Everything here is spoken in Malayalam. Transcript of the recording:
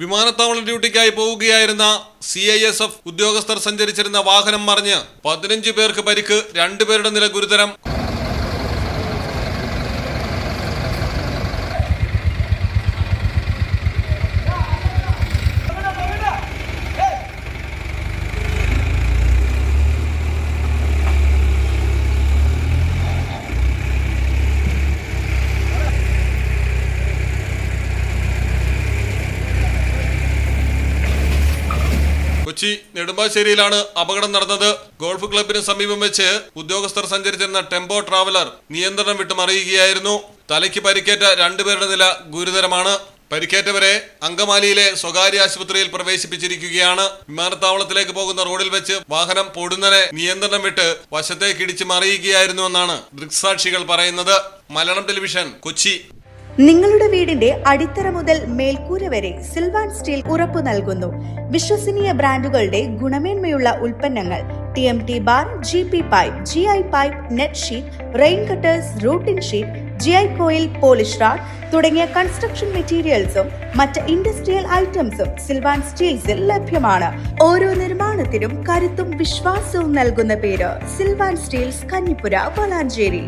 വിമാനത്താവളം ഡ്യൂട്ടിക്കായി പോവുകയായിരുന്ന CISF ഉദ്യോഗസ്ഥർ സഞ്ചരിച്ചിരുന്ന വാഹനം മറിഞ്ഞ് 15 പേർക്ക് പരിക്ക്, 2 പേരുടെ നില ഗുരുതരം. കൊച്ചി നെടുമ്പാശ്ശേരിയിലാണ് അപകടം നടന്നത്. ഗോൾഫ് ക്ലബിന് സമീപം വെച്ച് ഉദ്യോഗസ്ഥർ സഞ്ചരിച്ചിരുന്ന ടെമ്പോ ട്രാവലർ നിയന്ത്രണം വിട്ട് മറിയുകയായിരുന്നു. തലയ്ക്ക് പരിക്കേറ്റ 2 പേരുടെ നില ഗുരുതരമാണ്. പരിക്കേറ്റവരെ അങ്കമാലിയിലെ സ്വകാര്യ ആശുപത്രിയിൽ പ്രവേശിപ്പിച്ചിരിക്കുകയാണ്. വിമാനത്താവളത്തിലേക്ക് പോകുന്ന റോഡിൽ വെച്ച് വാഹനം പൊടുന്നനെ നിയന്ത്രണം വിട്ട് വശത്തേക്കിടിച്ച് മറിയുകയായിരുന്നുവെന്നാണ് ദൃക്സാക്ഷികൾ പറയുന്നത്. മലയാളം ടെലിവിഷൻ, കൊച്ചി. നിങ്ങളുടെ വീടിന്റെ അടിത്തറ മുതൽ മേൽക്കൂര വരെ സിൽവാൻ സ്റ്റീൽ ഉറപ്പു നൽകുന്നു. വിശ്വസനീയ ബ്രാൻഡുകളുടെ ഗുണമേന്മയുള്ള ഉൽപ്പന്നങ്ങൾ TMT bar, GP pipe, GI pipe, net sheet, rain cutters, routine sheet, GI coil, polish RAD തുടങ്ങിയ കൺസ്ട്രക്ഷൻ മെറ്റീരിയൽസും മറ്റ് ഇൻഡസ്ട്രിയൽ ഐറ്റംസും സിൽവാൻ സ്റ്റീൽസിൽ ലഭ്യമാണ്. ഓരോ നിർമ്മാണത്തിനും കരുത്തും വിശ്വാസവും നൽകുന്ന പേര് സിൽവാൻ സ്റ്റീൽസ്, കഞ്ഞിപ്പുര, വളാഞ്ചേരി.